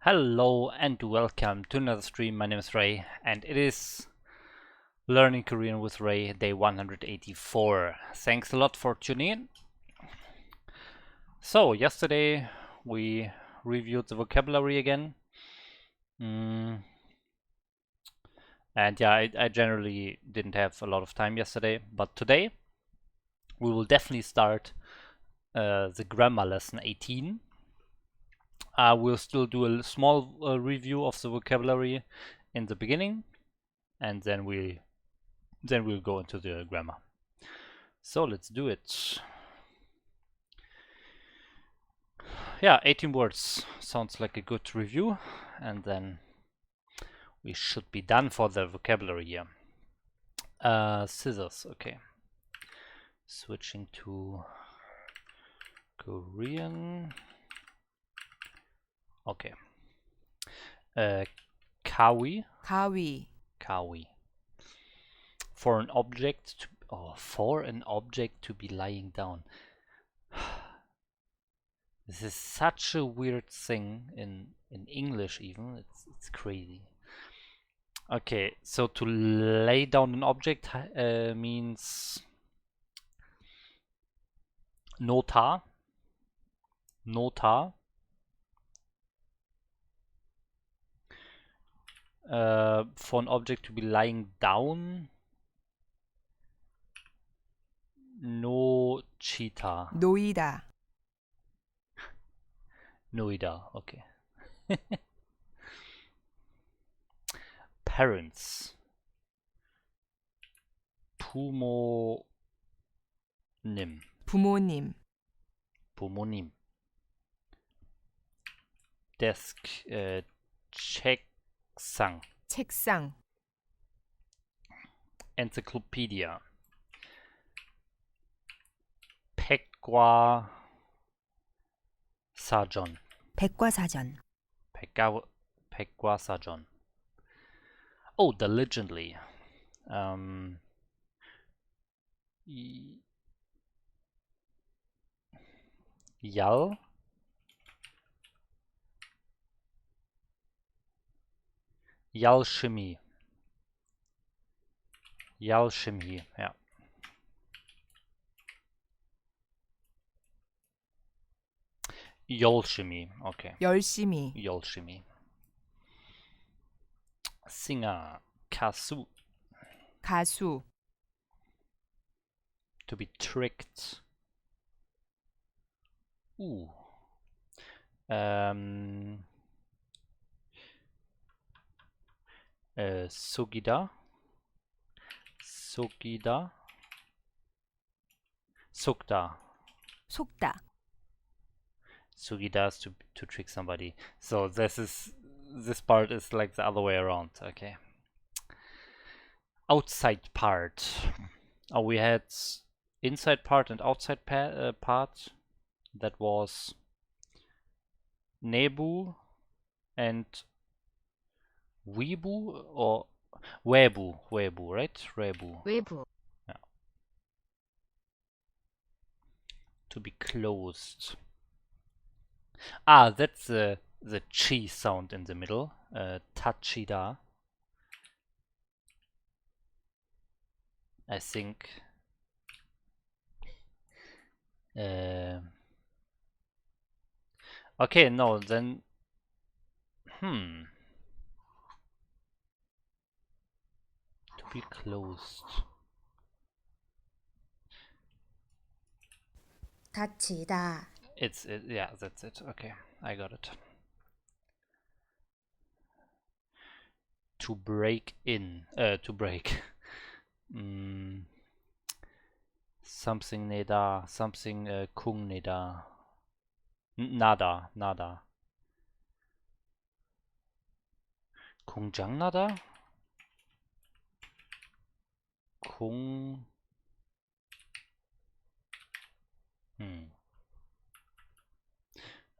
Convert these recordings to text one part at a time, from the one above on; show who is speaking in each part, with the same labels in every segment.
Speaker 1: Hello and welcome to another stream. My name is Ray and it is Learning Korean with Ray, day 184. Thanks a lot for tuning in. So, yesterday we reviewed the vocabulary again. And yeah, I generally didn't have a lot of time yesterday, but today we will definitely start the grammar lesson 18. We'll still do a small review of the vocabulary in the beginning, and then we'll go into the grammar. So let's do it. Yeah, 18 words sounds like a good review, and then we should be done for the vocabulary here. Scissors, okay. Switching to Korean. Okay. Kawi.
Speaker 2: 가위,
Speaker 1: Kawi. For an object to be lying down. This is such a weird thing in English even. It's crazy. Okay, so to lay down an object means nota. Nota. For an object to be lying down. Nochita.
Speaker 2: 놓이다,
Speaker 1: Noida, okay. Parents. 부모님.
Speaker 2: 부모님,
Speaker 1: 부모님. Desk. 책상.
Speaker 2: 책상,
Speaker 1: Encyclopedia. 백과사전.
Speaker 2: 백과사전,
Speaker 1: 백과사전. Oh, diligently. Yal. Yalchemie. Yalchemie, ja. Yolchemie, okay.
Speaker 2: 열심히,
Speaker 1: Yolchemie. Singer. 가수.
Speaker 2: 가수,
Speaker 1: To be tricked. Ooh. 속이다. 속이다. 속다.
Speaker 2: 속다,
Speaker 1: Sugida is to trick somebody. So this part is like the other way around. Okay. Outside part. Oh, we had inside part and outside part. That was Nebu and Weebu or Webu, right? Rebu.
Speaker 2: 외부,
Speaker 1: Yeah. To be closed. Ah, that's the chi sound in the middle. Tachida. I think. Okay, no, then. To be closed.
Speaker 2: 다치다,
Speaker 1: Yeah, that's it. Okay, I got it. To break in. To break. Something neda. Something kung neda. Nada. 공장 nada? 공.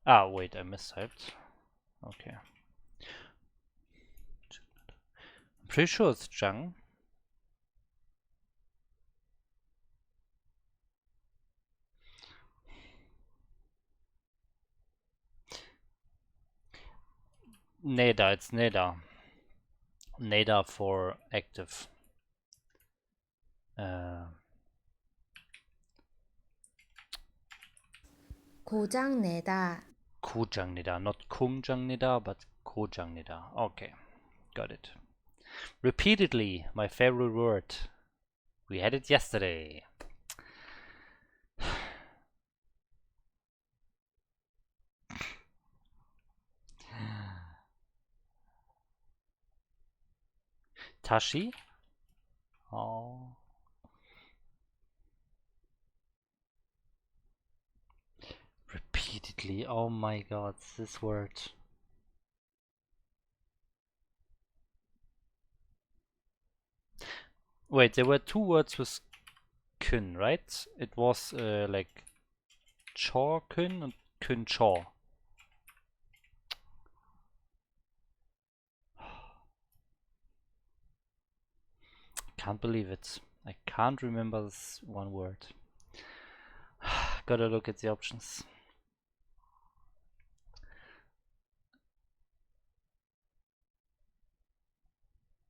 Speaker 1: Ah, wait, I mistyped. Okay. I'm pretty sure it's Zhang. Neda, it's Neda. Neda for active.
Speaker 2: 고장 내다.
Speaker 1: 고장 내다, not 공장 내다, but 고장 내다. Okay, got it. Repeatedly, my favorite word. We had it yesterday. Tashi? Oh. Repeatedly, oh my god, this word. Wait, there were two words with kun, right? It was like chaw kun and kun chaw. Can't believe it. I can't remember this one word. Gotta look at the options.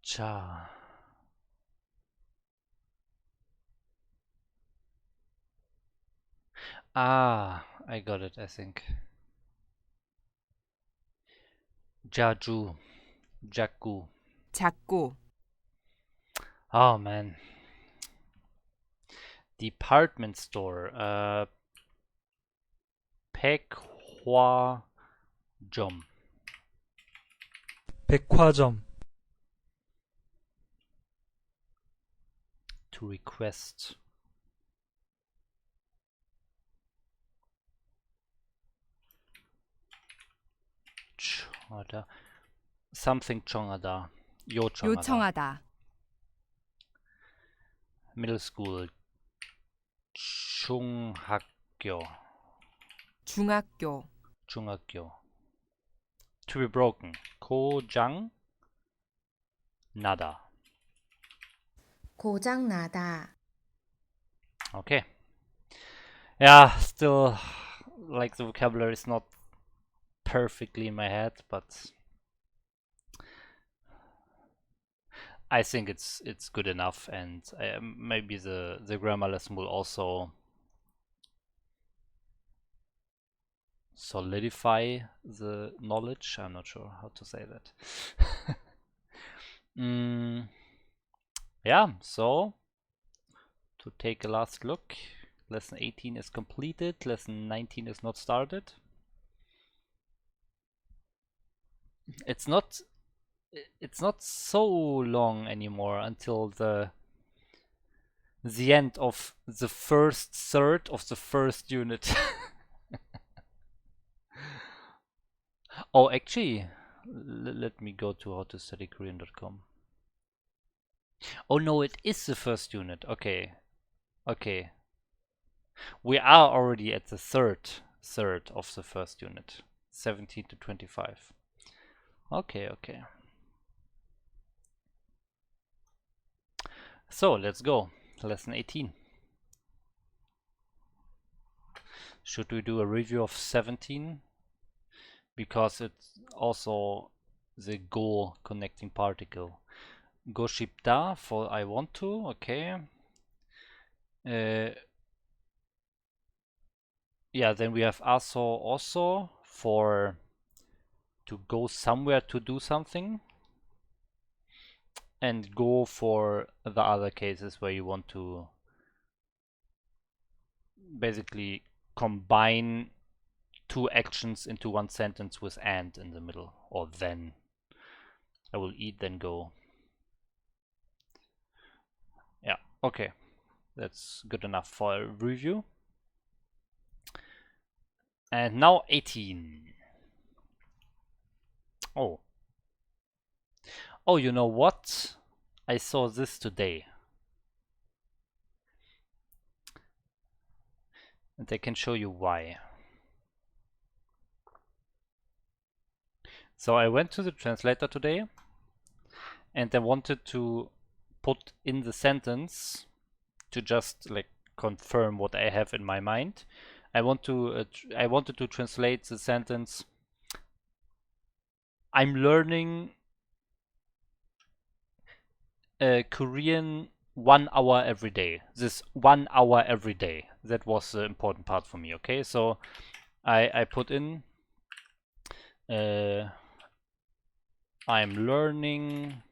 Speaker 1: Cha. Ah, I got it, I think. Jaju. Jaku.
Speaker 2: 작고.
Speaker 1: Oh man. Department store. 백화점.
Speaker 3: 백화점,
Speaker 1: To request. 청하다. Something 청하다. 요청하다.
Speaker 2: 요청하다.
Speaker 1: Middle school. 중학교.
Speaker 2: 중학교.
Speaker 1: 중학교. To be broken. 고장 나다.
Speaker 2: 고장 나다.
Speaker 1: Okay. Yeah, still like the vocabulary is not perfectly in my head, but I think it's good enough, and maybe the grammar lesson will also solidify the knowledge. I'm not sure how to say that. Yeah, so to take a last look, lesson 18 is completed, lesson 19 is not started. It's not so long anymore until the end of the first third of the first unit. Oh, actually, let me go to howtostudykorean.com. Oh no, it is the first unit. Okay. Okay. We are already at the third of the first unit. 17 to 25. Okay, okay. So, let's go. Lesson 18. Should we do a review of 17? Because it's also the go connecting particle. Go 싶다 for I want to, okay. Yeah, then we have also for to go somewhere to do something. And go for the other cases where you want to basically combine two actions into one sentence with and in the middle, or then. I will eat, then go. Yeah, okay. That's good enough for a review. And now 18. Oh. Oh, you know what? I saw this today. And I can show you why. So I went to the translator today and I wanted to put in the sentence to just like confirm what I have in my mind. I wanted to translate the sentence I'm learning Korean 1 hour every day. This 1 hour every day. That was the important part for me. Okay, so I put in I'm learning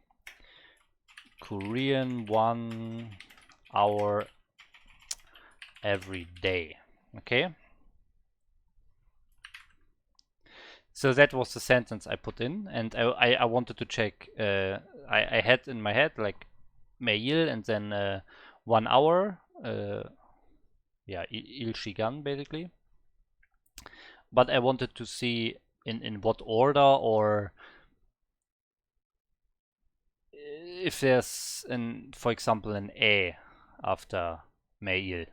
Speaker 1: Korean 1 hour every day. Okay. So that was the sentence I put in, and I wanted to check. I had in my head like mail and then 1 hour. Yeah, il basically. But I wanted to see in what order, or if there's for example, an a after mail.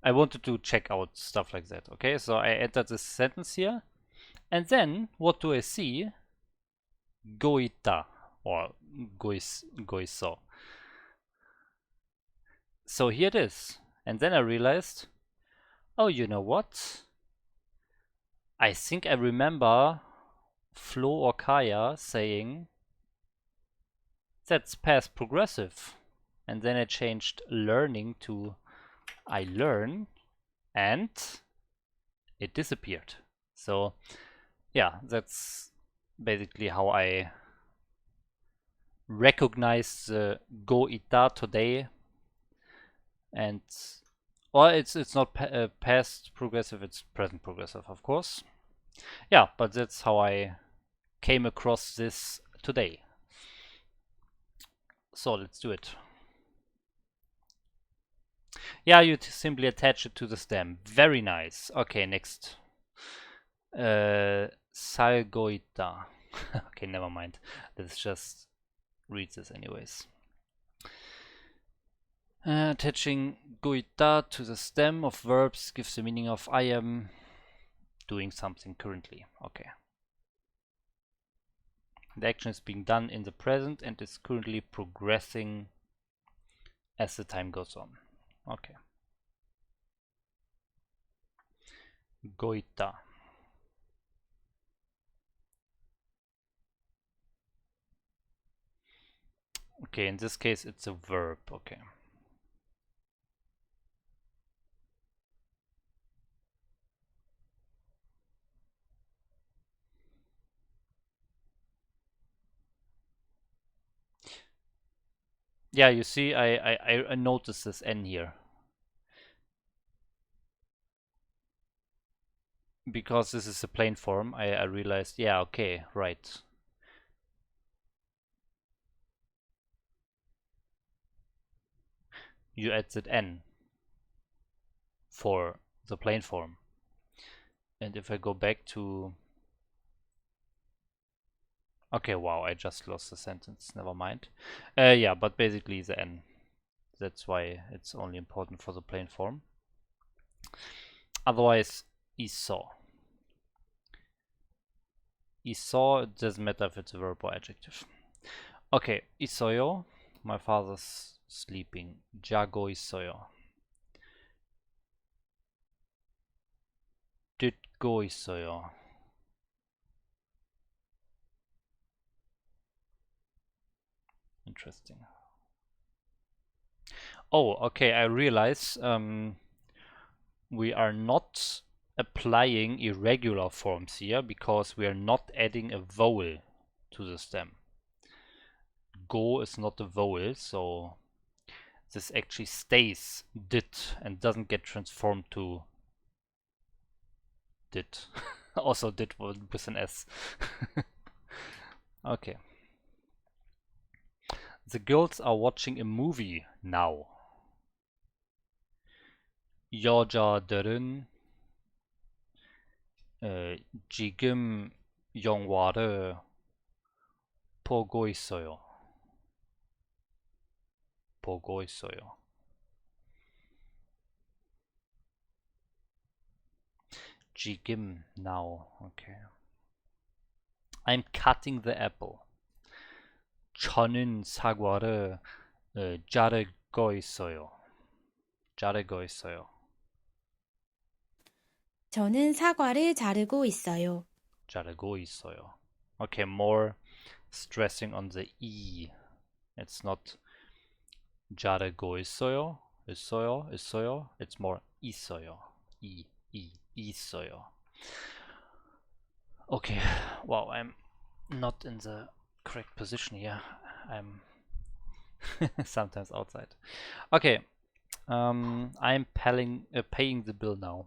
Speaker 1: I wanted to check out stuff like that. Okay, so I entered this sentence here, and then what do I see? Goita or goiso. So here it is. And then I realized, oh, you know what? I think I remember Flo or Kaya saying that's past progressive. And then I changed learning to I learn, and it disappeared. So yeah, that's basically how I recognize the go ita today. And well, it's not past progressive, it's present progressive, of course. Yeah, but that's how I came across this today. So let's do it. Yeah, you simply attach it to the stem. Very nice. Okay, next. Salgoita. Okay, never mind. Let's just read this anyways. Attaching goita to the stem of verbs gives the meaning of I am doing something currently. Okay. The action is being done in the present and is currently progressing as the time goes on. Okay. Goita. Okay, in this case it's a verb. Okay. Yeah, you see, I noticed this N here. Because this is a plain form, I realized, yeah, okay, right. You add that N for the plain form. And if I go back to... Okay, wow, I just lost the sentence, never mind. Yeah, but basically the N. That's why it's only important for the plain form. Otherwise, iso. Iso, it doesn't matter if it's a verb or adjective. Okay, isoyo. My father's sleeping. Jago isoyo. Ditgo isoyo. Interesting. Oh, okay, I realize we are not applying irregular forms here because we are not adding a vowel to the stem. Go is not a vowel, so this actually stays dit and doesn't get transformed to dit. Also dit with an S. Okay. The girls are watching a movie now. 여자들은 지금 영화를 보고 있어요. 보고 있어요. 지금, now. Okay. I'm cutting the apple. 저는 사과를 자르고 있어요. 자르고 있어요.
Speaker 2: 저는 사과를 자르고 있어요.
Speaker 1: 자르고 있어요. Okay, more stressing on the E. It's not jare go isoyo, isoyo, isoyo. It's more isoyo. Isoyo. Okay, wow, I'm not in the correct position here. I'm sometimes outside. Okay, I'm paying the bill now.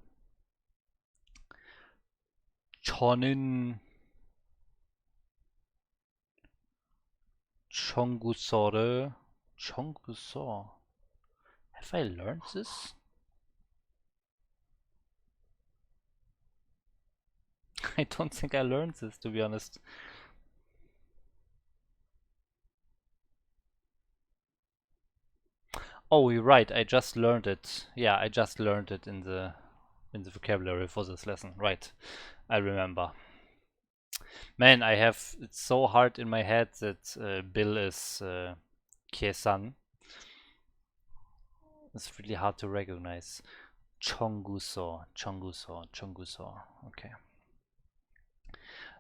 Speaker 1: 저는 청구서를 청구서. Have I learned this? I don't think I learned this, to be honest. Oh, you're right. I just learned it. Yeah, I just learned it in the vocabulary for this lesson. Right. I remember. Man, it's so hard in my head that Bill is Kiesan. It's really hard to recognize. 청구서. Okay.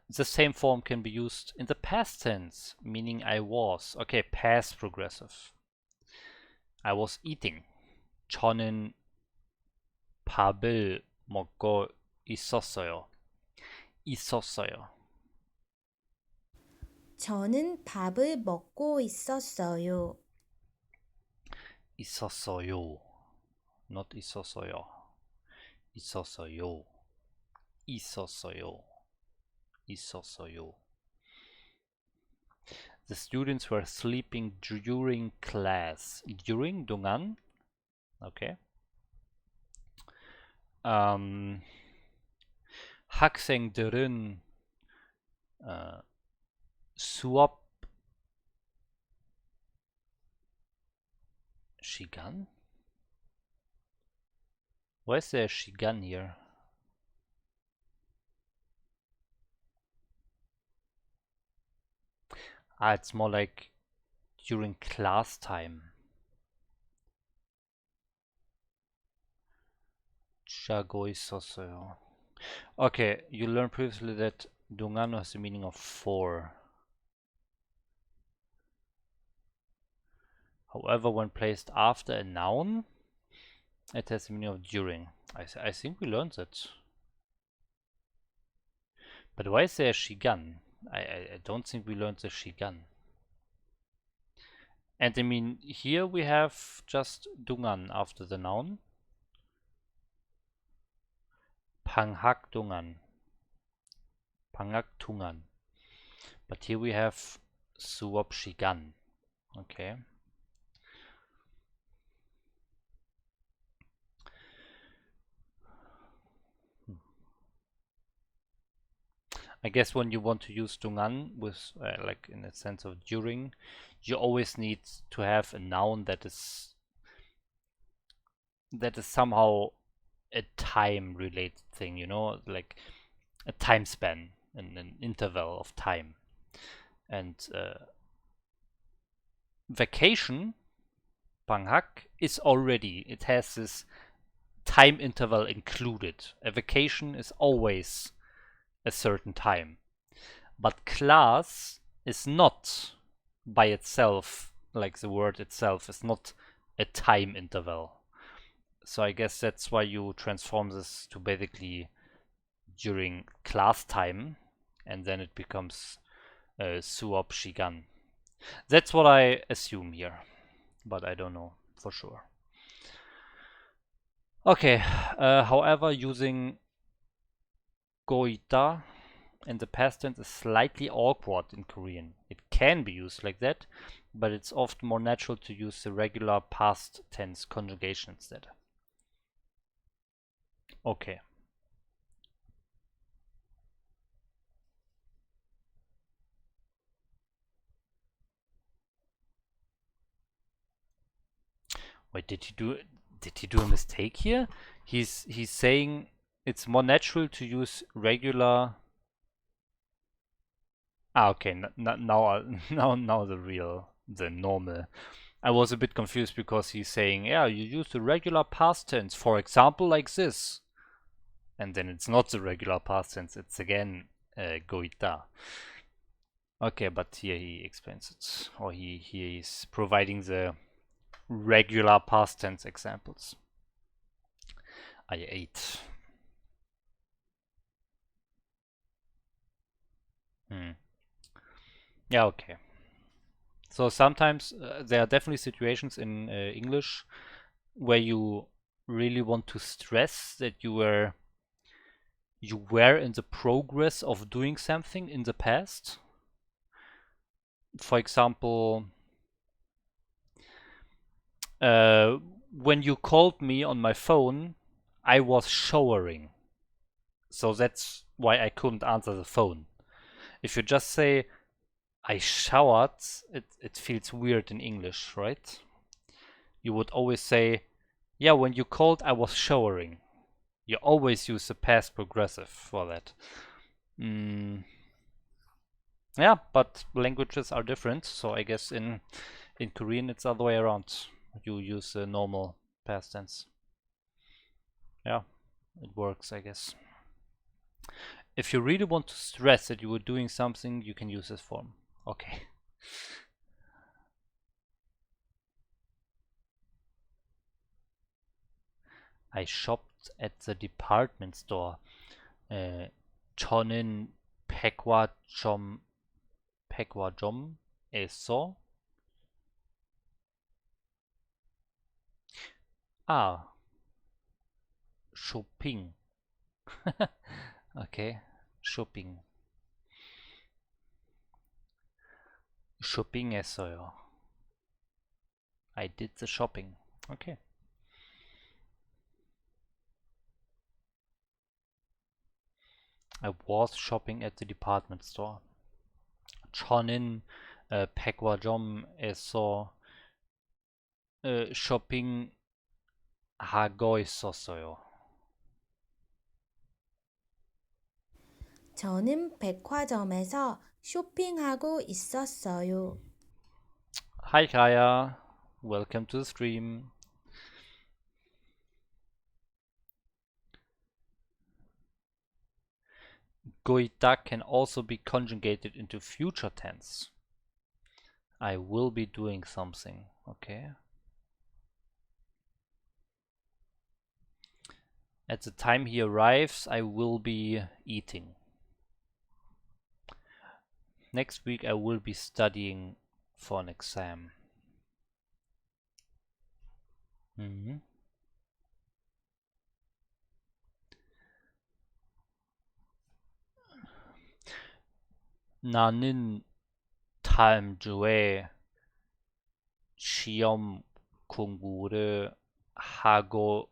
Speaker 1: The same form can be used in the past tense, meaning I was. Okay, past progressive. I was eating. 저는 밥을 먹고 있었어요.
Speaker 2: 저는 밥을 먹고 있었어요.
Speaker 1: 있었어요. Not 있었어요. 있었어요. The students were sleeping during class. During 동안. Okay. 학생들은 수업 시간? Why is there 시간 here? It's more like during class time. 자고 있었어요. Okay, you learned previously that 동안 has the meaning of for. However, when placed after a noun, it has the meaning of during. I think we learned that. But why is there 시간? I don't think we learned the 시간. And I mean, here we have just 동안 after the noun. 방학 동안. But here we have 수업 시간. Okay. I guess when you want to use 동안 with like in the sense of during, you always need to have a noun that is somehow a time related thing, you know, like a time span and an interval of time. And vacation, 방학, is already, it has this time interval included. A vacation is always a certain time. But class is not by itself, like the word itself, is not a time interval. So I guess that's why you transform this to basically during class time, and then it becomes 수업 시간. That's what I assume here, but I don't know for sure. Okay, however, using 고있다 in the past tense is slightly awkward in Korean. It can be used like that, but it's often more natural to use the regular past tense conjugation instead. Okay. Wait, did he do a mistake here? He's saying it's more natural to use regular. Okay, now the normal. I was a bit confused because he's saying, yeah, you use the regular past tense, for example, like this. And then it's not the regular past tense, it's again goita. Okay, but here he explains it, or he's providing the regular past tense examples. I ate. Yeah, okay. So sometimes there are definitely situations in English where you really want to stress that you were in the progress of doing something in the past. For example, when you called me on my phone, I was showering. So that's why I couldn't answer the phone. If you just say, I showered, it feels weird in English, right? You would always say, yeah, when you called, I was showering. You always use the past progressive for that. Yeah, but languages are different, so I guess in Korean it's the other way around. You use the normal past tense. Yeah, it works, I guess. If you really want to stress that you were doing something, you can use this form. Okay. I shopped at the department store. 저는 백화점에서 쇼핑. Okay, 쇼핑. 쇼핑했어요. I did the shopping. Okay. I was shopping at the department store. 저는 백화점에서 쇼핑하고 있었어요.
Speaker 2: 저는 백화점에서 쇼핑하고 있었어요.
Speaker 1: Hi Kaya, welcome to the stream. Goita can also be conjugated into future tense. I will be doing something, okay? At the time he arrives, I will be eating. Next week I will be studying for an exam. 나는 다음 주에 시험 공부를 하고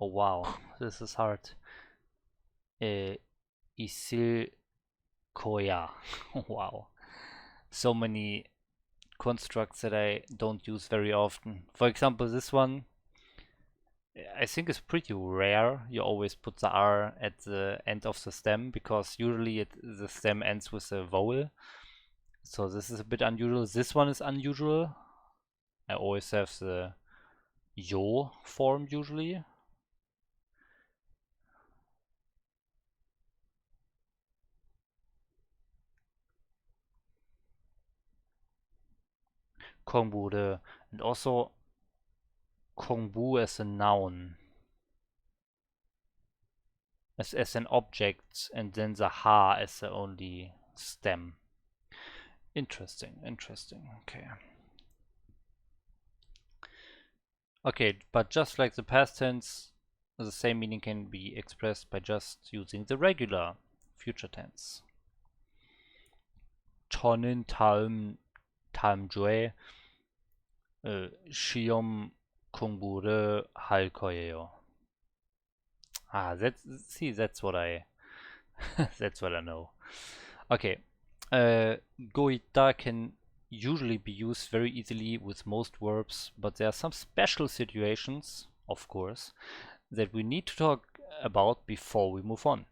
Speaker 1: Oh wow, this is hard. 있을 거야. Wow. So many constructs that I don't use very often. For example, this one I think is pretty rare. You always put the R at the end of the stem because usually the stem ends with a vowel. So this is a bit unusual. This one is unusual. I always have the yo form usually. 공부를, and also 공부 as a noun, as an object, and then the ha as the only stem. Interesting, interesting. Okay. Okay, but just like the past tense, the same meaning can be expressed by just using the regular future tense. 저는 다음 주에 시험 공부를 할 거예요. That's what I that's what I know. Okay. Goita can usually be used very easily with most verbs, but there are some special situations, of course, that we need to talk about before we move on.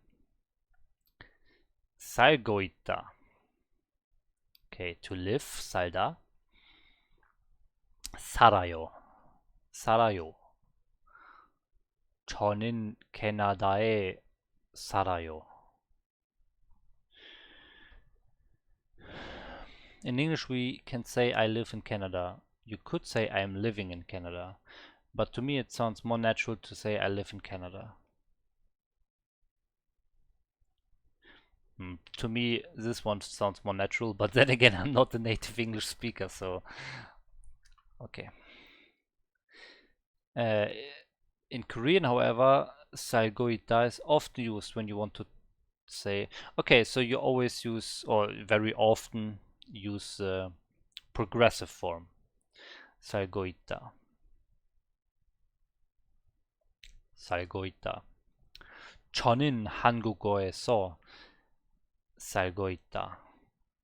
Speaker 1: 살고있다. Okay, to live, 살다. 살아요. 살아요. 저는 캐나다에 살아요. In English we can say I live in Canada. You could say I am living in Canada. But to me it sounds more natural to say I live in Canada. To me this one sounds more natural, but then again I'm not a native English speaker, so okay. In Korean, however, salgoita is often used when you want to say, okay, so you always use, or very often use the progressive form. 살고있다. 살고있다. 저는 한국어에서 살고 있다.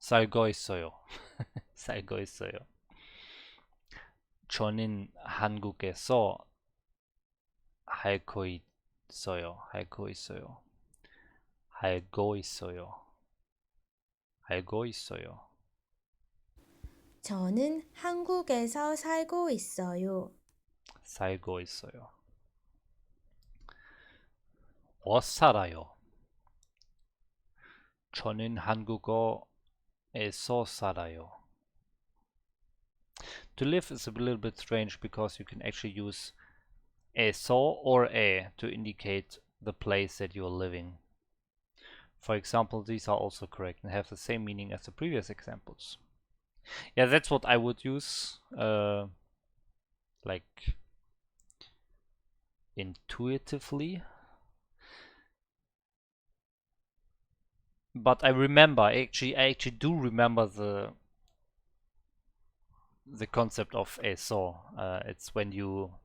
Speaker 1: 살고 있어요. 살고 있어요. 저는 한국에서 살고 있어요. 살고 있어요. 알고 있어요. 알고 있어요.
Speaker 2: 저는 한국에서 살고 있어요.
Speaker 1: 살고 있어요. 살아요. 저는 한국어에서 살아요. To live is a little bit strange because you can actually use so or to indicate the place that you're living. For example, these are also correct and have the same meaning as the previous examples. Yeah, that's what I would use, like intuitively. But I remember, I actually do remember the concept of eso. It's when you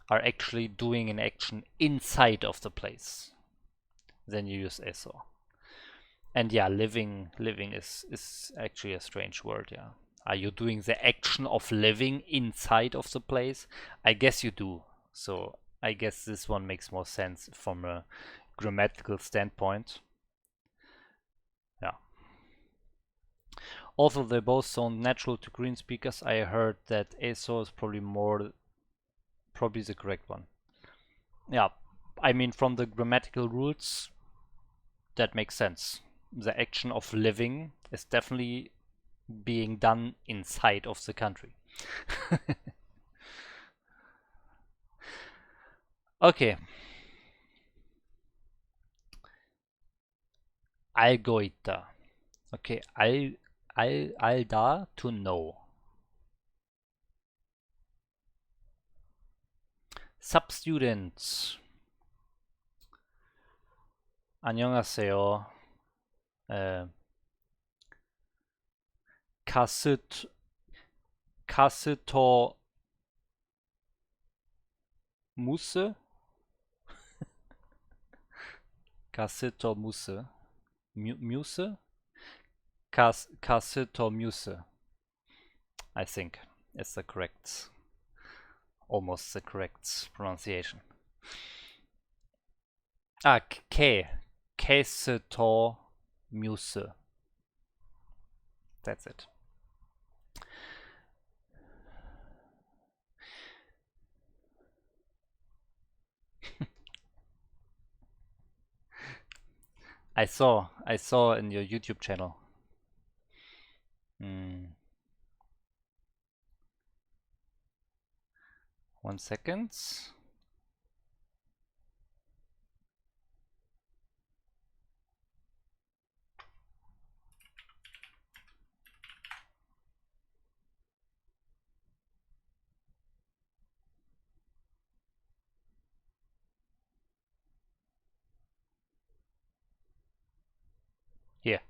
Speaker 1: are actually doing an action inside of the place, then you use eso. And yeah, living is actually a strange word. Yeah, are you doing the action of living inside of the place? I guess you do. So I guess this one makes more sense from a grammatical standpoint. Yeah. Although they both sound natural to Korean speakers, I heard that eso is probably the correct one. Yeah, I mean, from the grammatical rules, that makes sense. The action of living is definitely being done inside of the country. Okay. 알고 있다. Okay, 알다, to know. Substudents. 안녕하세요. 카스터 무스? 카스터 무스? Muse? Kassito Muse, I think is the correct, almost the correct pronunciation. Kassito Muse. That's it. I saw in your YouTube channel. 1 second. Here.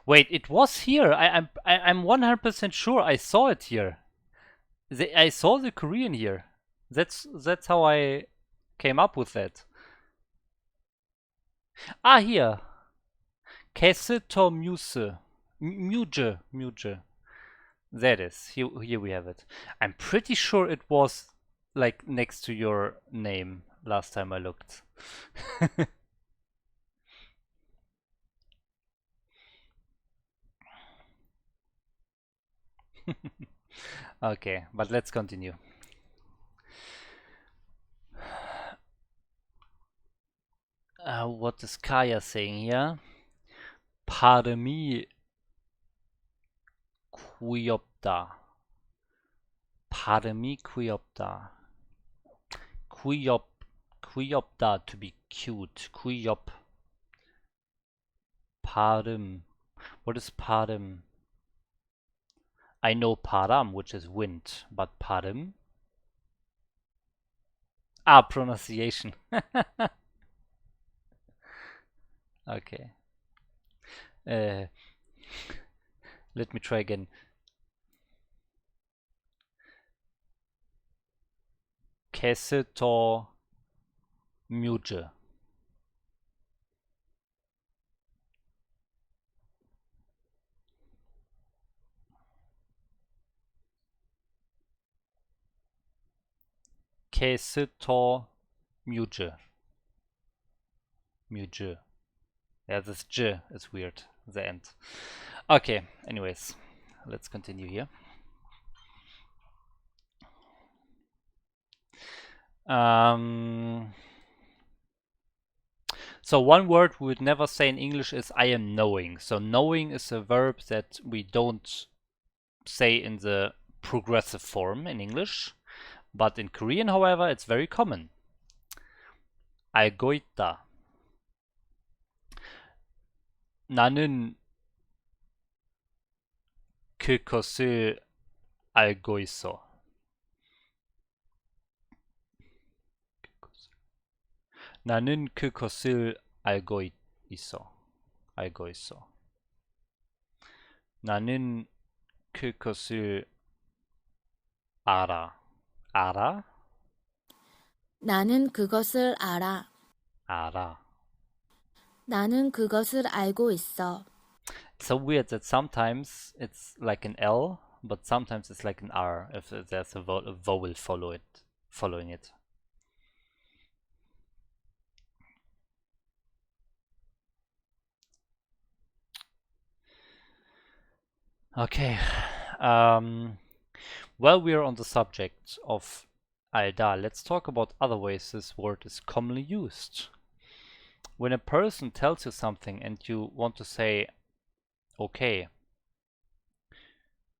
Speaker 1: Wait, it was here. I'm 100% sure I saw it here. I saw the Korean here. That's how I came up with that. Here. Kesseto Muse. Muje. That is. Here we have it. I'm pretty sure it was like next to your name last time I looked. Okay, but let's continue. What is Kaya saying here? Paremi Kuyopta. Paremi Kuyopta. Kuyopta to be cute. Kuyop. Parim. What is parim? I know param, which is wind, but parim? Ah, pronunciation. Okay. Let me try again. Kese to mute. Kese to mute. Mute. Yeah, this j is weird. The end. Okay. Anyways, let's continue here. So one word we would never say in English is I am knowing. So knowing is a verb that we don't say in the progressive form in English. But in Korean, however, it's very common. 알고 있다. 나는 그것을 알고 있어. 나는 그것을 알고 있어. 알고 있어. 나는 그것을 알아. 알아?
Speaker 2: 나는 그것을 알아.
Speaker 1: 알아.
Speaker 2: 나는 그것을 알고 있어.
Speaker 1: It's so weird that sometimes it's like an L, but sometimes it's like an R if there's a vowel following it. Okay. While we are on the subject of 알다, let's talk about other ways this word is commonly used. When a person tells you something and you want to say, okay,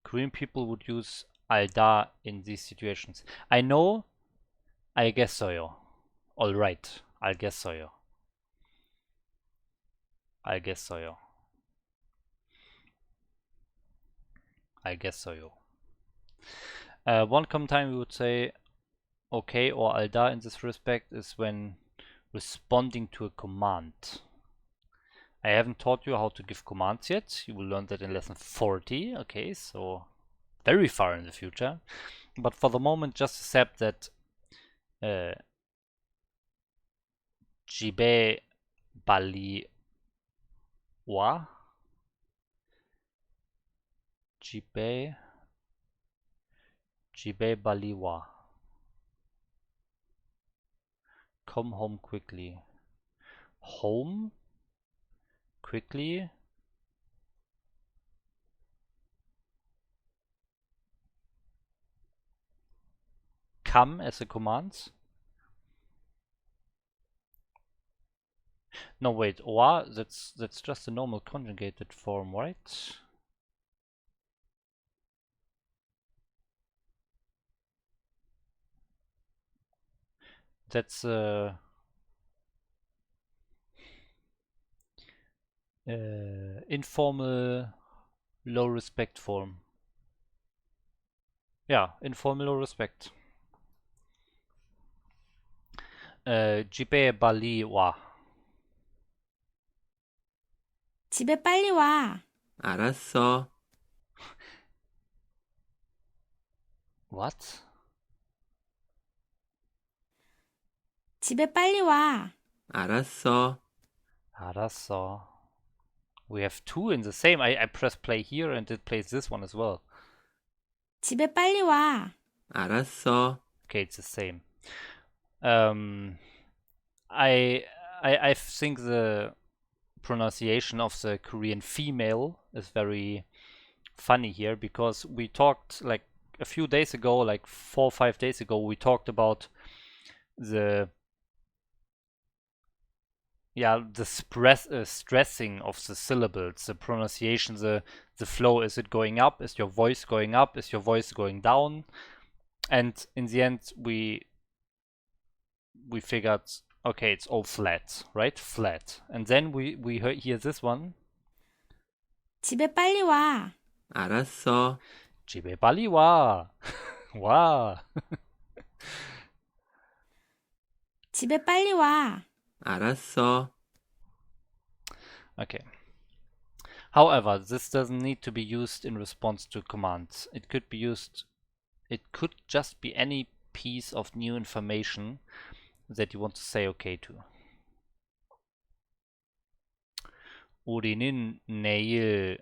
Speaker 1: Korean people would use 알다 in these situations. I know, 알겠어요. Alright, 알겠어요. 알겠어요. 알겠어요. One common time we would say okay or 알다 in this respect is when responding to a command. I haven't taught you how to give commands yet. You will learn that in lesson 40. Okay, so very far in the future. But for the moment, just accept that 집에 빨리 와. 집에 빨리 와. Come home quickly. Home quickly. Come as a command. No, wait, wa, that's just a normal conjugated form, right? That's informal low respect form. Yeah, informal low respect. 집에 빨리 와.
Speaker 2: 집에 빨리 와.
Speaker 4: 알았어.
Speaker 1: What?
Speaker 2: 집에 빨리 와.
Speaker 4: 알았어.
Speaker 1: 알았어. We have two in the same. I press play here and it plays this one as well.
Speaker 2: 집에 빨리 와.
Speaker 4: 알았어.
Speaker 1: Okay, it's the same. I think the pronunciation of the Korean female is very funny here because we talked like a few days ago, like 4 or 5 days ago, we talked about the yeah, the stressing of the syllables, the pronunciation, the flow. Is it going up? Is your voice going up? Is your voice going down? And in the end, we figured, okay, it's all flat, right? Flat. And then we hear this one.
Speaker 2: 집에 빨리 와.
Speaker 4: 알았어.
Speaker 1: 집에 빨리 와. 와.
Speaker 2: 집에 빨리 와.
Speaker 4: 알았어.
Speaker 1: Okay. However, this doesn't need to be used in response to commands. It could just be any piece of new information that you want to say okay to. 우리는 내일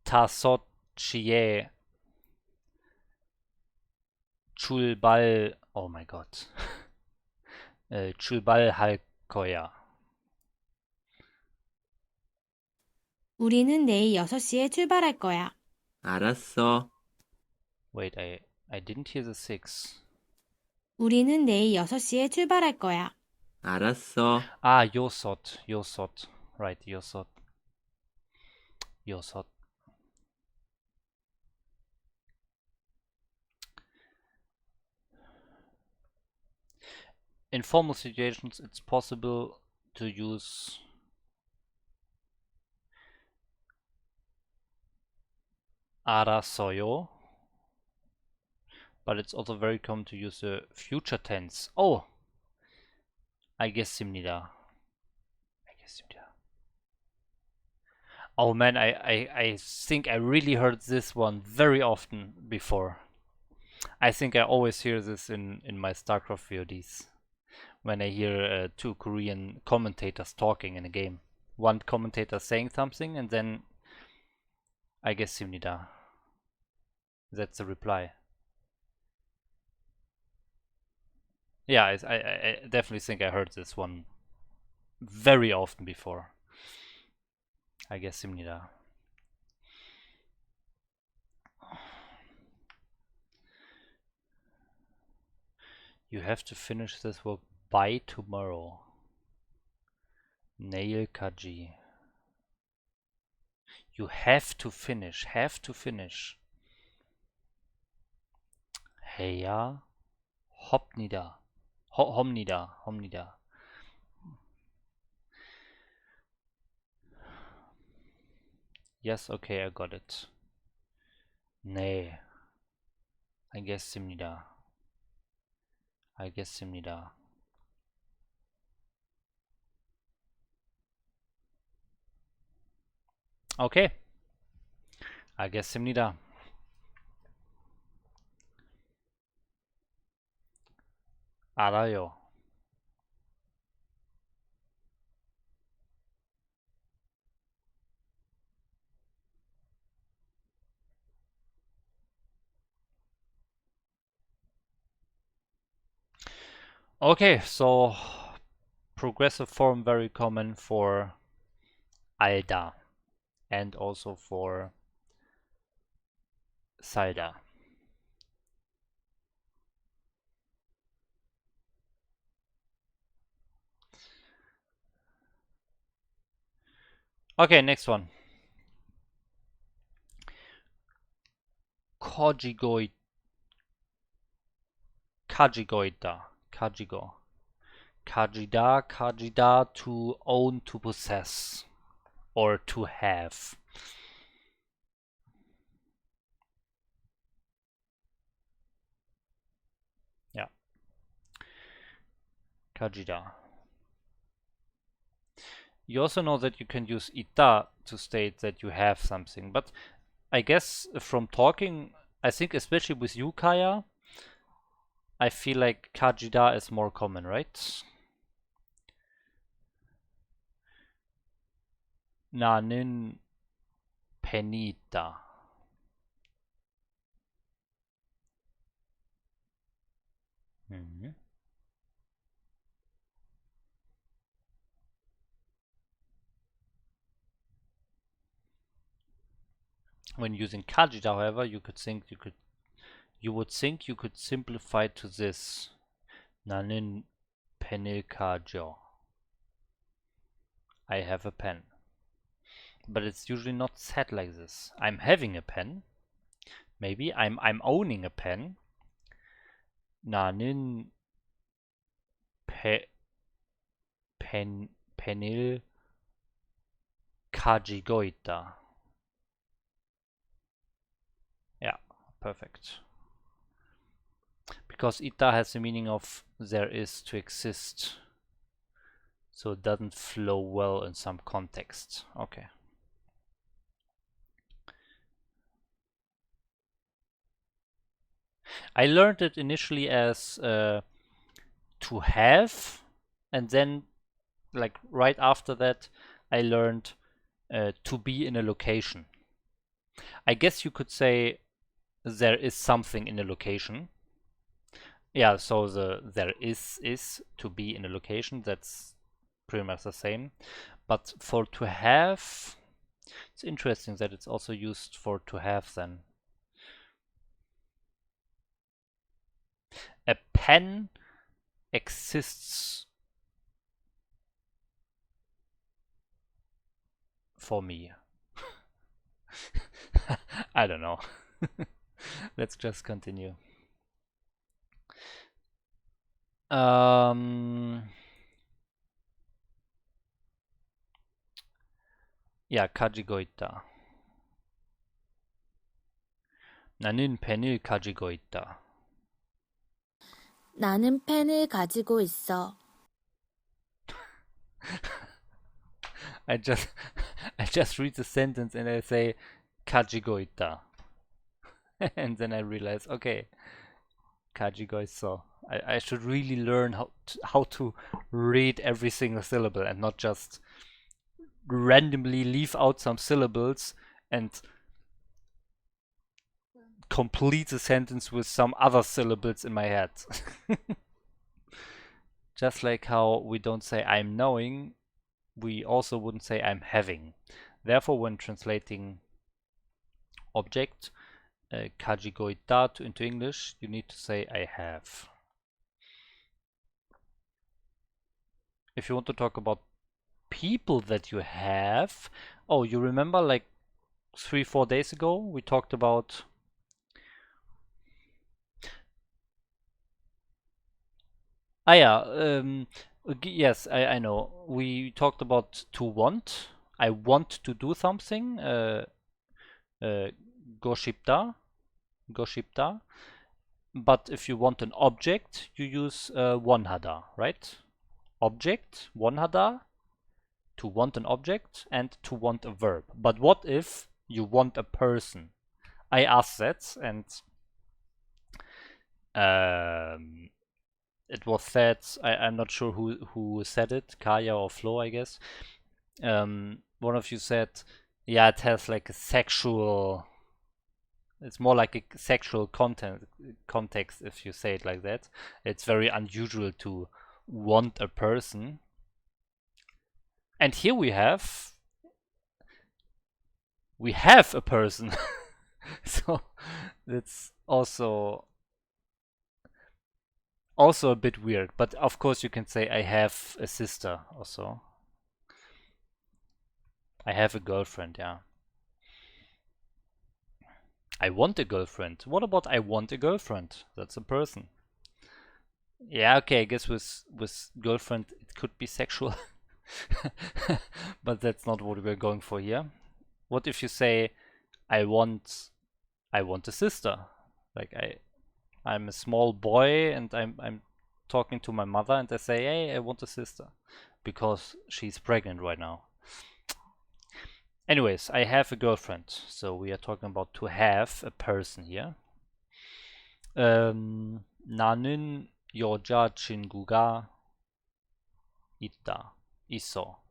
Speaker 1: 5시에 oh my god. 출발할 거야.
Speaker 2: 우리는 내일 6시에 출발할 거야.
Speaker 4: 알았어.
Speaker 1: Wait, I didn't hear the 6.
Speaker 2: 우리는 내일 6시에 출발할 거야.
Speaker 4: 알았어.
Speaker 1: Ah, 요솥. Right, 요솥. In formal situations, it's possible to use 알았어요, but it's also very common to use the future tense. Oh, 알겠습니다. Oh man, I think I really heard this one very often before. I think I always hear this in my StarCraft VODs. When I hear 2 Korean commentators talking in a game. One commentator saying something and then 알겠습니다. That's the reply. Yeah, I definitely think I heard this one very often before. 알겠습니다. You have to finish this work by tomorrow. 내일까지. You have to finish. 해야 합니다. 합니다. Yes, okay, I got it. 네, 알겠습니다. Okay, 알겠습니다. 알아요. Okay, so progressive form very common for 알다 and also for 살다. Okay, next one. 가지고 있다. 가지다, to own, to possess, or to have. Yeah. 가지다. You also know that you can use 있다 to state that you have something, but I guess from talking, I think especially with you, Kaya, I feel like 가지다 is more common, right? 나는 펜이 있다. When using kajita, however, you would think you could simplify to this. Nanin penil kajo. I have a pen. But it's usually not said like this. I'm having a pen. Maybe I'm owning a pen. Nanin penil kajigoita. Yeah, perfect. Because ita has the meaning of there is, to exist. So it doesn't flow well in some context. Okay. I learned it initially as to have, and then like right after that I learned to be in a location. I guess you could say there is something in a location. Yeah, so the there is to be in a location, that's pretty much the same. But for to have, it's interesting that it's also used for to have then. A pen exists for me. I don't know. Let's just continue. Yeah, 가지고 있다. 나는 펜을 가지고 있다.
Speaker 2: 나는 펜을 가지고 있어.
Speaker 1: I just read the sentence and I say 가지고 있다. And then I realize, okay, 가지고 있어. I should really learn how to read every single syllable and not just randomly leave out some syllables and complete the sentence with some other syllables in my head. Just like how we don't say I'm knowing, we also wouldn't say I'm having. Therefore, when translating object 가지고 있다 into English, you need to say I have. If you want to talk about people that you have, oh, you remember like 3-4 days ago we talked about yes, I know. We talked about to want. I want to do something. Goshipta. But if you want an object, you use wanhada, right? Object, wanhada, to want an object, and to want a verb. But what if you want a person? I asked that, and it was said, I'm not sure who said it, Kaya or Flo, I guess. One of you said, yeah, it has like a sexual, it's more like a sexual context if you say it like that. It's very unusual to want a person. And here we have a person. So that's also a bit weird, but of course you can say I have a sister also. I have a girlfriend, yeah. I want a girlfriend. What about I want a girlfriend? That's a person. Yeah, okay, I guess with girlfriend it could be sexual. But that's not what we're going for here. What if you say I want a sister? Like I'm a small boy and I'm talking to my mother and I say, hey, I want a sister because she's pregnant right now. Anyways, I have a girlfriend, so we are talking about to have a person here. 나는 여자친구가 있어.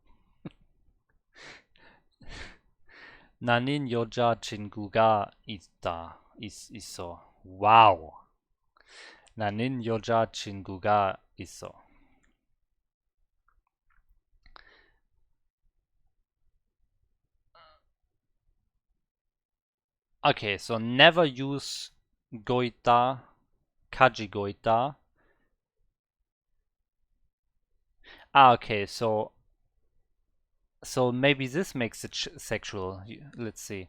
Speaker 1: 나는 여자친구가 있어. 와우. 나는 여자친구가 있어. Okay, so never use goita, kaji goita. Okay, so maybe this makes it sexual. Let's see.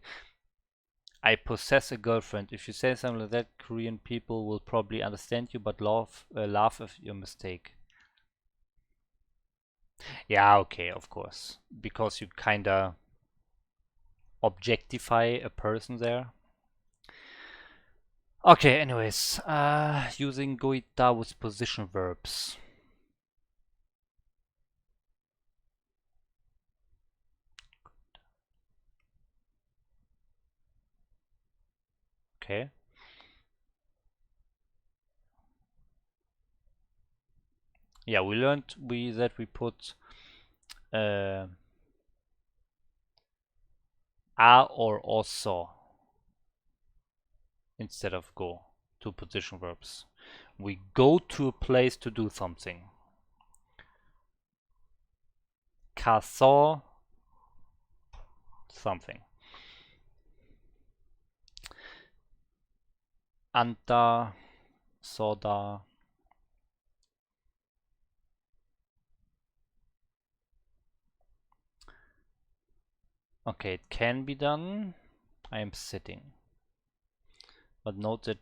Speaker 1: I possess a girlfriend. If you say something like that, Korean people will probably understand you, but laugh at your mistake. Yeah, okay, of course. Because you kinda objectify a person there. Okay, anyways. Using goita with position verbs. Okay. Yeah, we learned that we put a or also instead of go to position verbs. We go to a place to do something. 가서 something. 앉다, 서다. Okay, it can be done. I am sitting. But note that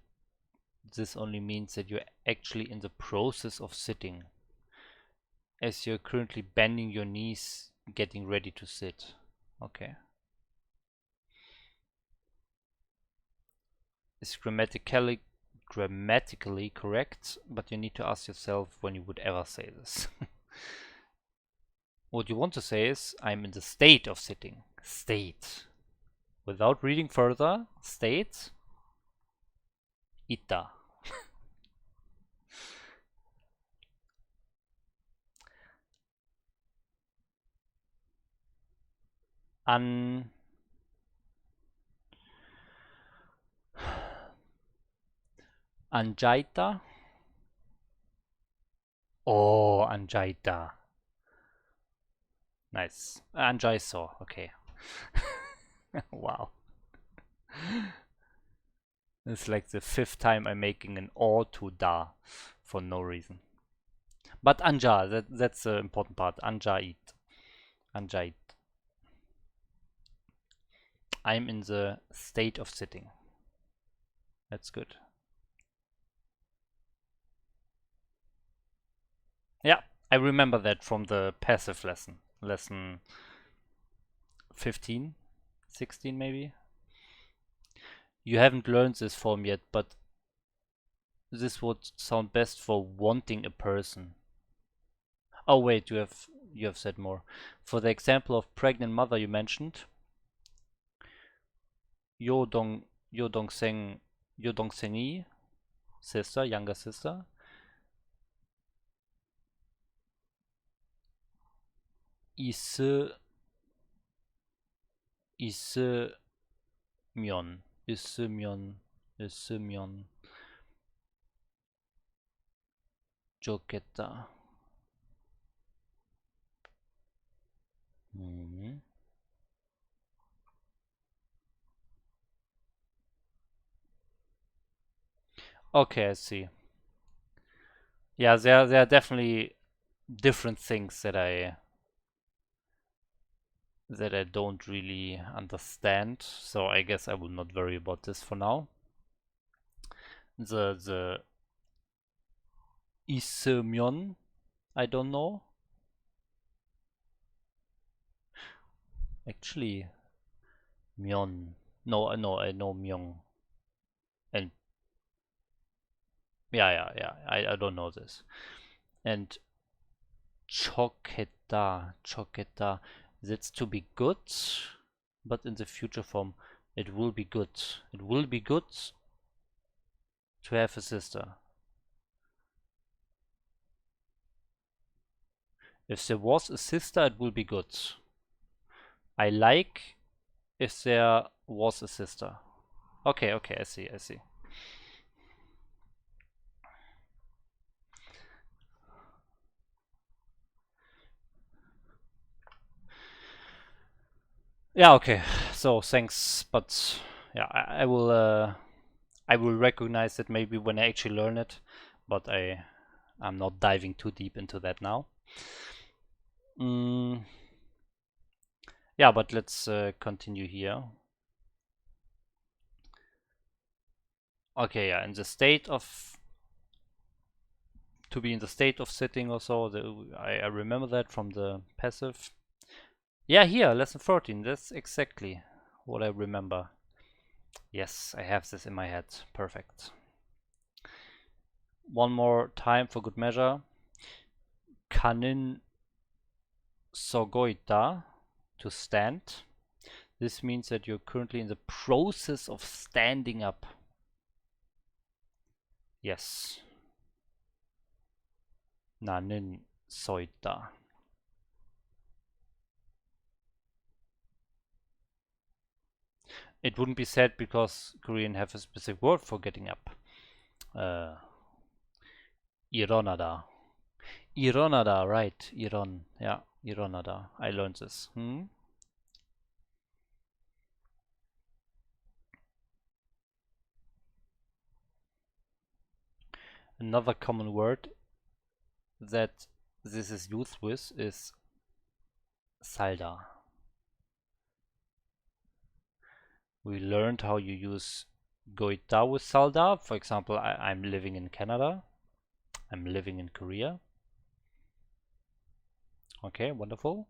Speaker 1: this only means that you're actually in the process of sitting, as you're currently bending your knees, getting ready to sit. Okay. It's grammatically correct, but you need to ask yourself when you would ever say this. What you want to say is, I'm in the state of sitting. State. Without reading further, state. Ita. Anjaita. Oh, Anjaita. Nice. Anjaiso. Okay. Wow. It's like the 5th time I'm making an or to da for no reason. But anja, that's the important part. Anjait. Anjait. I'm in the state of sitting. That's good. Yeah, I remember that from the passive lesson. Lesson 15, 16 maybe. You haven't learned this form yet, but this would sound best for wanting a person. Oh wait, you have said more. For the example of pregnant mother you mentioned, Yodongsengi, sister, younger sister. 있으면 있으면 좋겠다. Okay, I see. Yeah, there are definitely different things that I don't really understand, so I guess I will not worry about this for now. The 있으면, I don't know. Actually, 면. No, I know myung. And yeah. I don't know this. And 좋겠다. That's to be good, but in the future form, it will be good. It will be good to have a sister. If there was a sister, it will be good. I like if there was a sister. Okay, I see. Yeah, okay. So thanks, but yeah, I will recognize it maybe when I actually learn it, but I'm not diving too deep into that now. Yeah, but let's continue here. Okay, yeah, in the state of to be in the state of sitting or so. I remember that from the passive. Yeah, here, lesson 14. That's exactly what I remember. Yes, I have this in my head. Perfect. One more time for good measure. Kanin sogoita, to stand. This means that you're currently in the process of standing up. Yes. 나는 서 있다. It wouldn't be said because Korean have a specific word for getting up. 일어나다. 일어나다, right. Yeah, 일어나다. I learned this. Another common word that this is used with is 살다. We learned how you use 고있다 with 살다. For example, I'm living in Canada. I'm living in Korea. Okay, wonderful.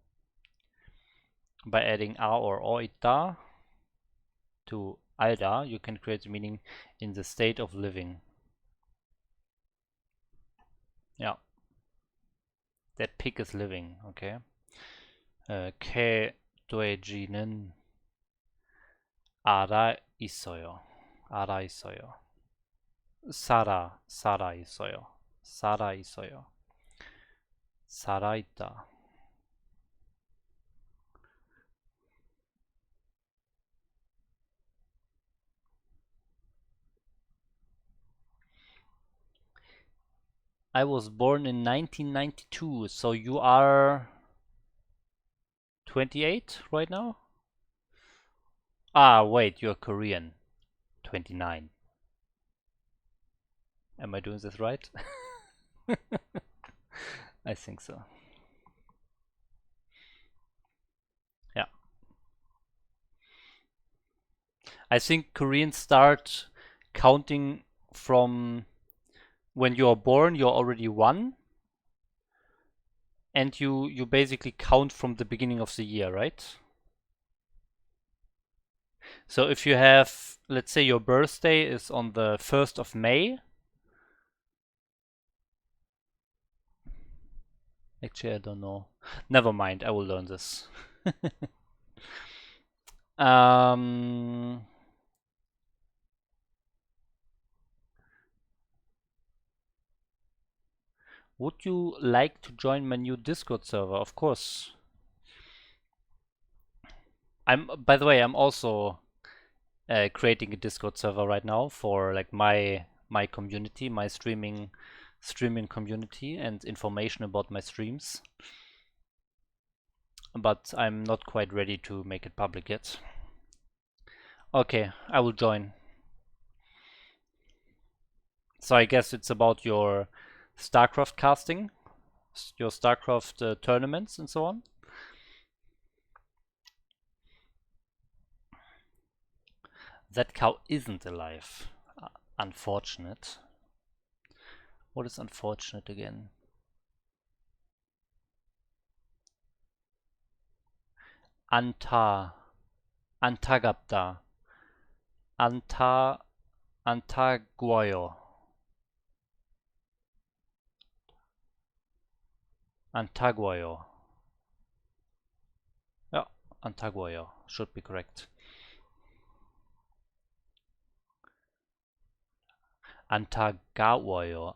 Speaker 1: By adding a or 있다 to 알다, you can create the meaning in the state of living. Yeah. That pig is living, okay. 개, 돼지는 알아 있어요. 알아 있어요. 살아 있어요. 살아 있어요. 살아 있다. I was born in 1992, so you are 28 right now? Ah, wait, you're Korean. 29. Am I doing this right? I think so. Yeah. I think Koreans start counting from when you're born, you're already 1. And you basically count from the beginning of the year, right? So if you have, let's say your birthday is on the 1st of May. Actually, I don't know. Never mind, I will learn this. Would you like to join my new Discord server? Of course. By the way, I'm also creating a Discord server right now for like my community, my streaming community, and information about my streams. But I'm not quite ready to make it public yet. Okay, I will join. So I guess it's about your StarCraft casting, your StarCraft tournaments and so on. That cow isn't alive. Unfortunate. What is unfortunate again? Antagapta. Antaguayo. Antaguayo. Yeah, Antaguayo should be correct. Antagawayo.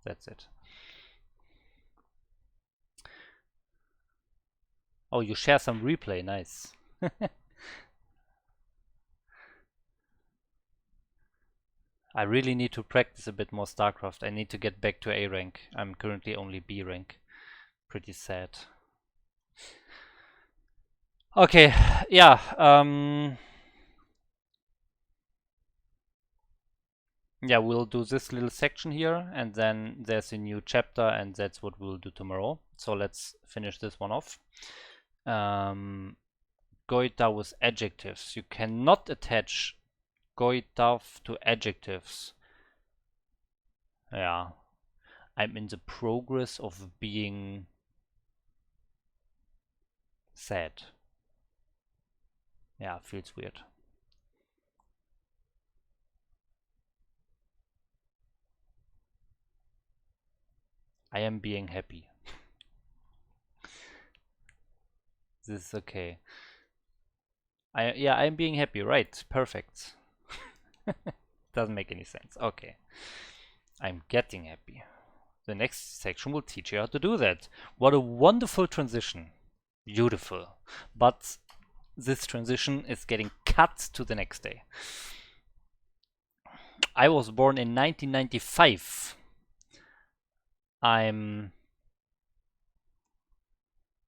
Speaker 1: That's it. Oh, you share some replay, nice. I really need to practice a bit more StarCraft. I need to get back to A rank. I'm currently only B rank. Pretty sad. Okay, yeah. yeah, we'll do this little section here, and then there's a new chapter, and that's what we'll do tomorrow. So let's finish this one off. Goita with adjectives. You cannot attach goita to adjectives. Yeah, I'm in the progress of being sad. Yeah, feels weird. I am being happy. This is okay. I'm being happy, right? Perfect. Doesn't make any sense. Okay. I'm getting happy. The next section will teach you how to do that. What a wonderful transition. Beautiful. But this transition is getting cut to the next day. I was born in 1995. I'm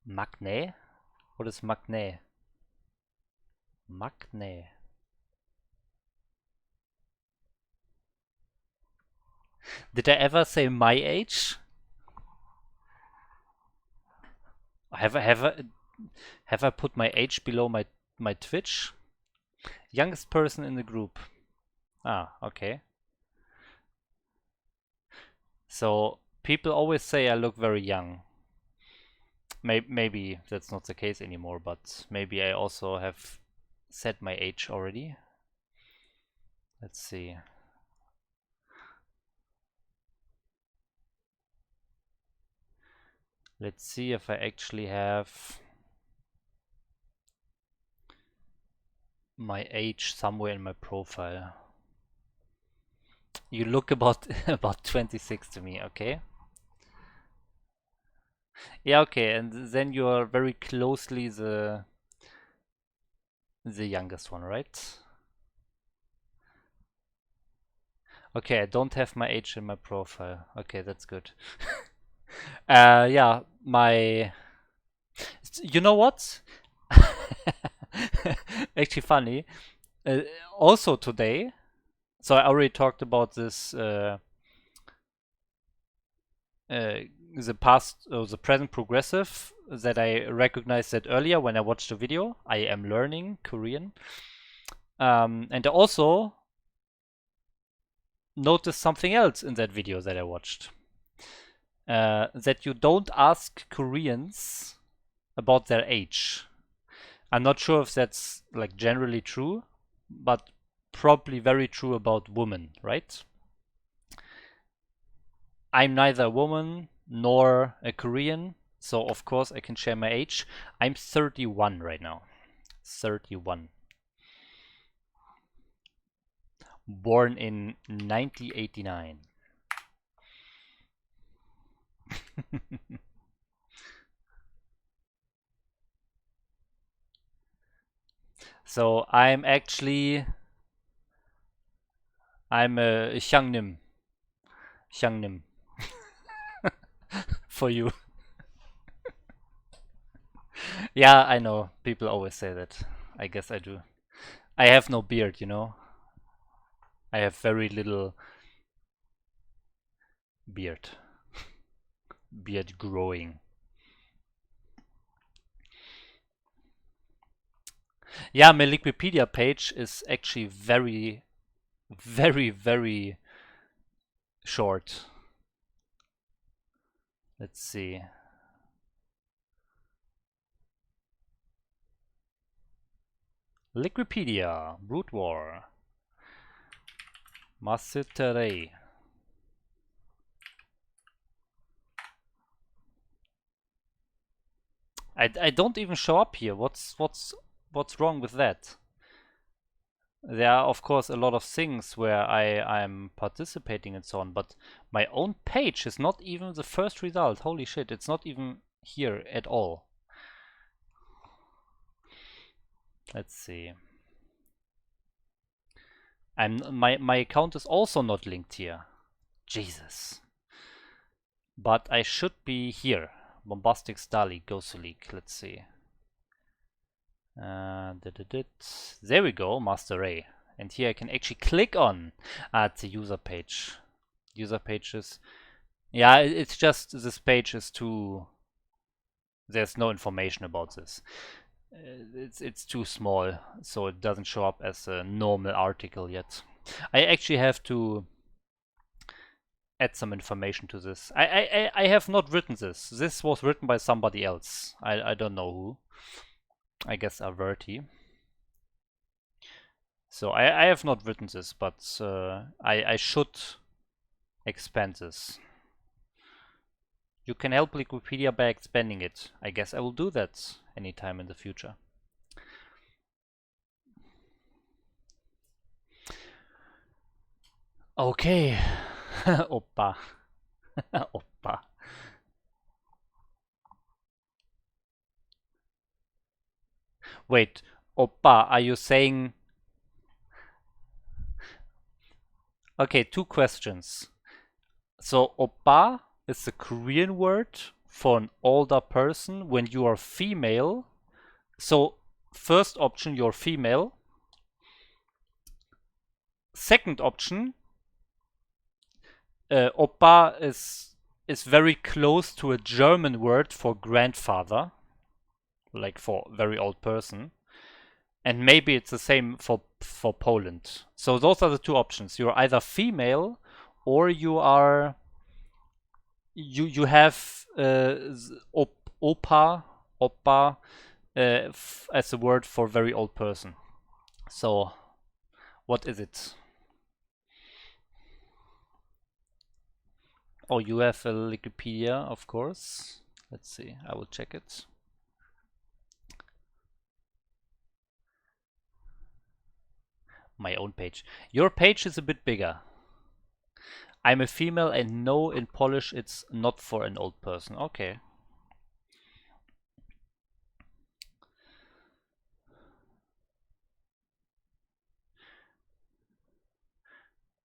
Speaker 1: Magne? What is Magne? Magne. Did I ever say my age? Have I put my age below my Twitch? Youngest person in the group. Ah, okay. So people always say I look very young. Maybe that's not the case anymore, but maybe I also have said my age already. Let's see. Let's see if I actually have my age somewhere in my profile. You look about about 26 to me, okay? Yeah, okay, and then you are very closely the youngest one, right? Okay, I don't have my age in my profile. Okay, that's good. Yeah, you know what? Actually funny. Also today, so I already talked about this the past or the present progressive that I recognized that earlier when I watched the video. I am learning Korean. And I also noticed something else in that video that I watched. That you don't ask Koreans about their age. I'm not sure if that's like generally true, but probably very true about women, right? I'm neither a woman nor a Korean, so of course I can share my age. I'm 31 right now. 31. Born in 1989. So I'm a Hyangnim. Hyangnim. For you. Yeah, I know. People always say that. I guess I do. I have no beard, you know. I have very little beard. Beard growing. Yeah, my Wikipedia page is actually very, very, very short. Let's see. Wikipedia, Brood War, MasterReY. I don't even show up here. What's wrong with that? There are of course a lot of things where I'm participating and so on, but my own page is not even the first result. Holy shit, it's not even here at all. Let's see. My account is also not linked here. Jesus. But I should be here. Bombastic Starly, Ghost League. Let's see. There we go, MasterReY. And here I can actually click on it's a user page. User pages. Yeah, it's just this page is too. There's no information about this. It's too small, so it doesn't show up as a normal article yet. I actually have to add some information to this. I have not written this. This was written by somebody else. I don't know who. I guess Averti. So I have not written this, but I should expand this. You can help Wikipedia by expanding it. I guess I will do that anytime in the future. Okay. Oppa. Oppa. Wait, Oppa, are you saying... Okay, two questions. So, Oppa is a Korean word for an older person when you are female. So, first option, you're female. Second option, Oppa is very close to a German word for grandfather, like for very old person. And maybe it's the same for Poland. So those are the two options. You're either female or you are you have oppa as a word for very old person. So what is it? Oh, you have a Wikipedia, of course. Let's see, I will check it. My own page. Your page is a bit bigger. I'm a female and no, in Polish it's not for an old person. Okay.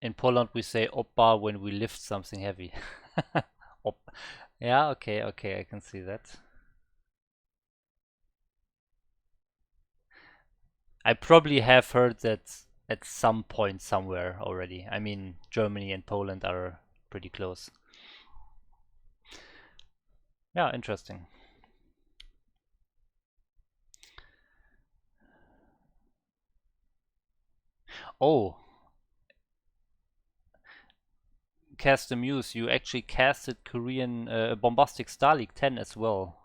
Speaker 1: In Poland we say oppa when we lift something heavy. Yeah, okay, I can see that. I probably have heard that at some point somewhere already. I mean, Germany and Poland are pretty close. Yeah, interesting. Oh, Cast the Muse, you actually casted Korean Bombastic Star League 10 as well.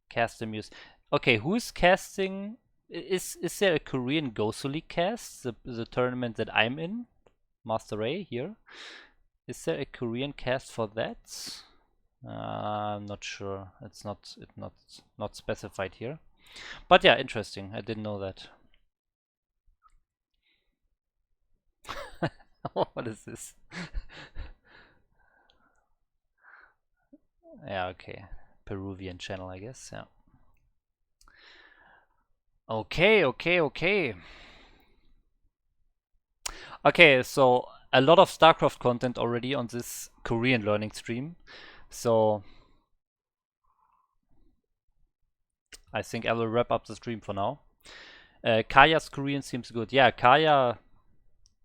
Speaker 1: Cast the Muse. Okay, who's casting? Is there a Korean Gosu League cast? The tournament that I'm in? MasterReY here. Is there a Korean cast for that? I'm not sure. It's not specified here. But yeah, interesting. I didn't know that. What is this? Yeah, okay. Peruvian channel, I guess. Yeah. Okay. Okay, so a lot of StarCraft content already on this Korean learning stream. So I think I will wrap up the stream for now. Kaya's Korean seems good. Yeah, Kaya,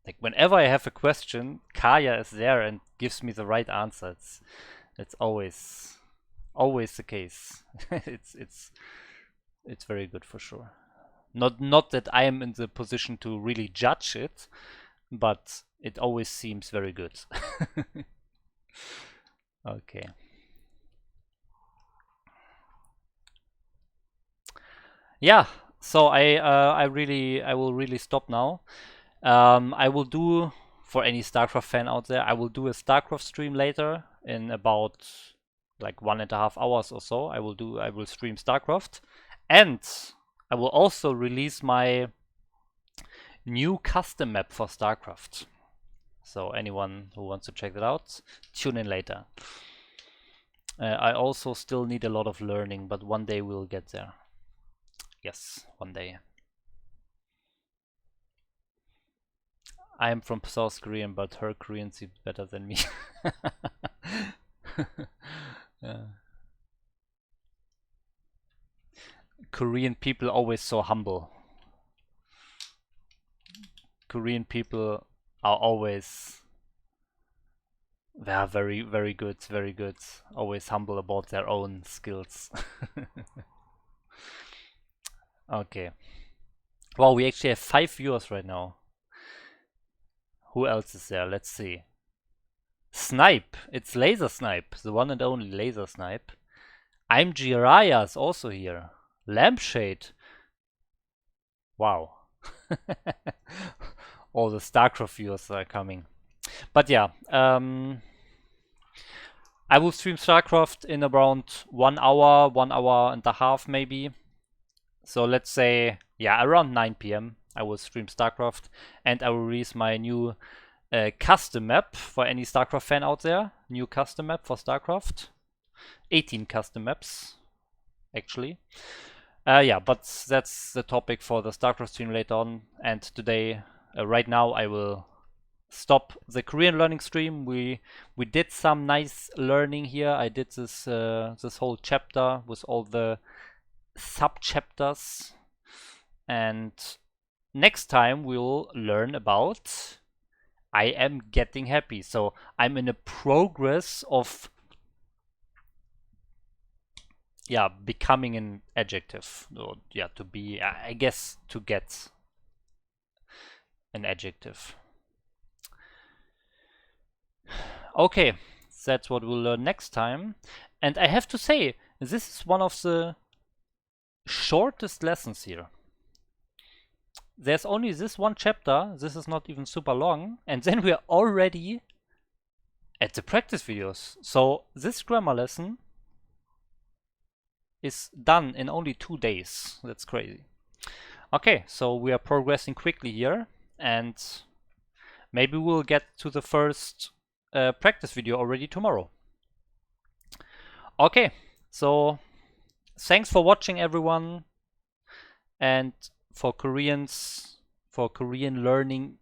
Speaker 1: like whenever I have a question, Kaya is there and gives me the right answer. It's always the case. it's very good for sure. Not that I am in the position to really judge it, but it always seems very good. Okay. Yeah, so I will really stop now. I will do, for any StarCraft fan out there, I will do a StarCraft stream later in about like 1.5 hours or so. I will stream StarCraft, and I will also release my new custom map for StarCraft. So anyone who wants to check that out, tune in later. I also still need a lot of learning, but one day we'll get there. Yes, one day. I am from South Korea, but her Korean seems better than me. Yeah. Korean people always so humble. Korean people are always very, very good, very good. Always humble about their own skills. Okay. Wow, we actually have 5 viewers right now. Who else is there? Let's see. Snipe. It's Laser Snipe, the one and only Laser Snipe. I'm Jiraya is also here. Lampshade. Wow. All the StarCraft viewers are coming. But yeah, I will stream StarCraft in around 1 hour, 1 hour and a half maybe. So let's say, yeah, around 9 p.m. I will stream StarCraft, and I will release my new custom map for any StarCraft fan out there. New custom map for StarCraft. 18 custom maps, actually. Yeah, but that's the topic for the StarCraft stream later on. And today, right now, I will stop the Korean learning stream. We did some nice learning here. I did this this whole chapter with all the sub chapters, and next time we'll learn about I am getting happy. So I'm in a progress of becoming an adjective, or to be, I guess, to get an adjective. Okay, that's what we'll learn next time. And I have to say, this is one of the shortest lessons here. There's only this one chapter, this is not even super long, and then we are already at the practice videos. So this grammar lesson is done in only 2 days. That's crazy. Okay, so we are progressing quickly here, and maybe we'll get to the first practice video already tomorrow. Okay, so thanks for watching, everyone, and for Koreans, for Korean learning,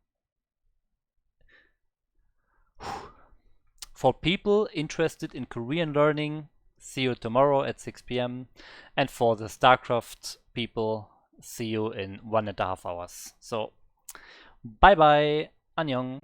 Speaker 1: for people interested in Korean learning, see you tomorrow at 6 p.m. And for the StarCraft people, see you in 1.5 hours. So, bye bye, annyeong.